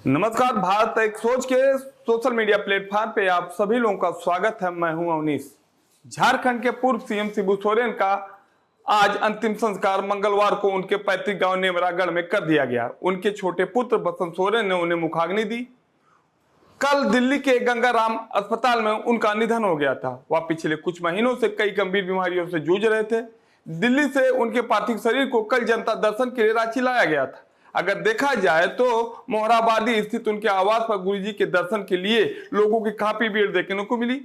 नमस्कार। भारत एक सोच के सोशल मीडिया प्लेटफॉर्म पे आप सभी लोगों का स्वागत है। मैं हूं अवनीश। झारखंड के पूर्व सीएम शिबू सोरेन का आज अंतिम संस्कार मंगलवार को उनके पैतृक गांव नेवरागढ़ में कर दिया गया। उनके छोटे पुत्र बसंत सोरेन ने उन्हें मुखाग्नि दी। कल दिल्ली के गंगाराम अस्पताल में उनका निधन हो गया था। वह पिछले कुछ महीनों से कई गंभीर बीमारियों से जूझ रहे थे। दिल्ली से उनके पार्थिव शरीर को कल जनता दर्शन के लिए रांची लाया गया था। अगर देखा जाए तो मोहराबादी स्थित उनके आवास पर गुरुजी के दर्शन के लिए लोगों की काफी भीड़ देखने को मिली।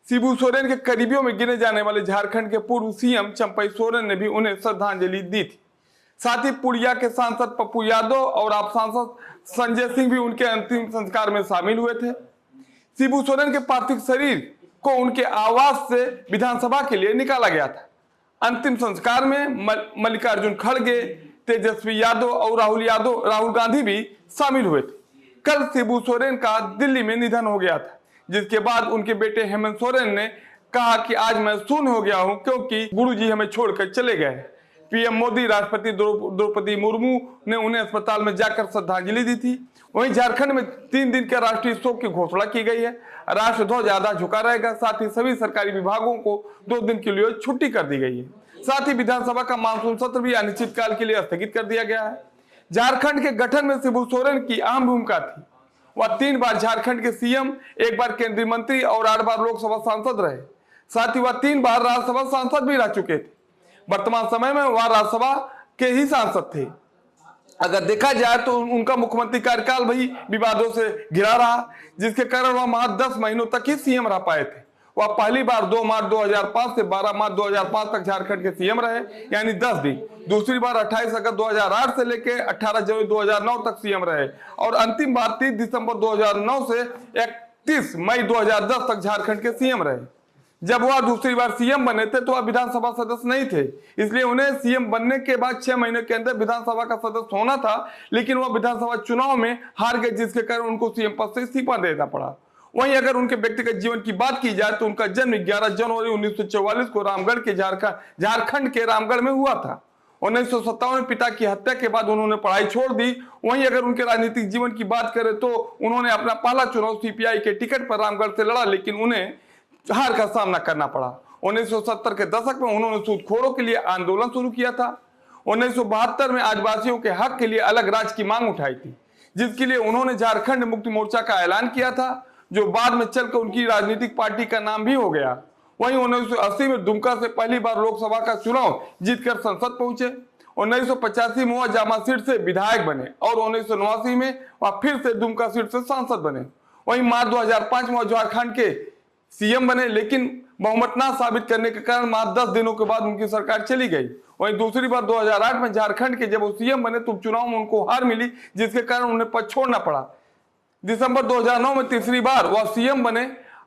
शिबू सोरेन के करीबियों में गिने जाने वाले झारखंड के पूर्व सीएम चंपई सोरेन ने भी उन्हें श्रद्धांजलि दी थी। साथ ही पुड़िया के सांसद पप्पू यादव और आप सांसद संजय सिंह भी उनके अंतिम संस्कार में शामिल हुए थे। शिबू सोरेन के पार्थिव शरीर को उनके आवास से विधानसभा के लिए निकाला गया था। अंतिम संस्कार में मल्लिकार्जुन खड़गे, तेजस्वी यादव और राहुल गांधी भी शामिल हुए थे। कल शिबू सोरेन का दिल्ली में निधन हो गया था, जिसके बाद उनके बेटे हेमंत सोरेन ने कहा कि आज मैं शून्य हो गया हूं क्योंकि गुरुजी हमें छोड़कर चले गए। पीएम मोदी, राष्ट्रपति द्रौपदी मुर्मू ने उन्हें अस्पताल में जाकर श्रद्धांजलि दी थी। वहीं झारखंड में 3 दिन के राष्ट्रीय शोक की घोषणा की गई है। राष्ट्रध्वज आधा झुका रहेगा। साथ ही सभी सरकारी विभागों को 2 दिन के लिए छुट्टी कर दी गई है। साथ ही विधानसभा का मानसून सत्र भी अनिश्चितकाल के लिए स्थगित कर दिया गया है। झारखंड के गठन में शिबू सोरेन की अहम भूमिका थी। वह 3 बार झारखंड के सीएम, 1 बार केंद्रीय मंत्री और 8 बार लोकसभा सांसद रहे। साथ ही वह 3 बार राज्यसभा सांसद भी रह चुके थे। वर्तमान समय में वह राज्यसभा के ही सांसद थे। अगर देखा जाए तो उनका मुख्यमंत्री कार्यकाल भी विवादों से घिरा रहा, जिसके कारण वह महज 10 महीनों तक ही सीएम रह पाए थे। वह पहली बार 2 मार्च 2005 से 12 मार्च 2005 तक झारखंड के सीएम रहे, यानी 10 दिन। दूसरी बार 28 अगस्त 2008 से लेकर 18 जनवरी 2009 तक सीएम रहे और अंतिम बार 30 दिसंबर 2009 से 31 मई 2010 तक झारखंड के सीएम रहे। जब वह दूसरी बार सीएम बने थे तो वह विधानसभा सदस्य नहीं थे, इसलिए उन्हें सीएम बनने के बाद 6 महीने के अंदर विधानसभा का सदस्य होना था। लेकिन वह विधानसभा चुनाव में हार गए, जिसके कारण उनको सीएम पद से इस्तीफा देना पड़ा। वहीं अगर उनके व्यक्तिगत जीवन की बात की जाए तो उनका जन्म 11 जनवरी 1944 को रामगढ़ के झारखंड के रामगढ़ में हुआ था। 1957 में पिता की हत्या के बाद उन्होंने पढ़ाई छोड़ दी। वहीं अगर उनके राजनीतिक जीवन की बात करें तो उन्होंने अपना पहला चुनाव सीपीआई के टिकट पर रामगढ़ से लड़ा, लेकिन उन्हें हार का सामना करना पड़ा। 1970 के दशक में उन्होंने सूदखोरों के लिए आंदोलन शुरू किया था। 1972 में आदिवासियों के हक के लिए अलग राज्य की मांग उठाई थी, जिसके लिए उन्होंने झारखंड मुक्ति मोर्चा का ऐलान किया था, जो बाद में चलकर उनकी राजनीतिक पार्टी का नाम भी हो गया। वहीं 1980 में दुमका से पहली बार लोकसभा का चुनाव जीतकर संसद पहुंचे। 1985 में वह जामा सीट से विधायक बने और 1989 में वह फिर से दुमका सीट से सांसद बने। वहीं मार्च 2005 में वह झारखंड के सीएम बने, लेकिन बहुमत ना साबित करने के कारण मात्र 10 दिनों के बाद उनकी सरकार चली गई। वहीं दूसरी बार 2008 में झारखंड के जब वो सीएम बने तो चुनाव में उनको हार मिली, जिसके कारण उन्हें पद छोड़ना पड़ा। दिसंबर 2009 में तीसरी बार वह सीएम बने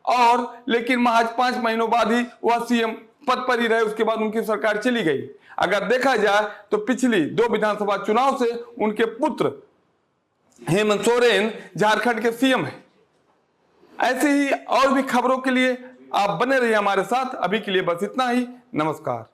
और लेकिन महज 5 महीनों बाद ही वह सीएम पद पर ही रहे। उसके बाद उनकी सरकार चली गई। अगर देखा जाए तो पिछली 2 विधानसभा चुनाव से उनके पुत्र हेमंत सोरेन झारखंड के सीएम है। ऐसे ही और भी खबरों के लिए आप बने रहिए हमारे साथ। अभी के लिए बस इतना ही। नमस्कार।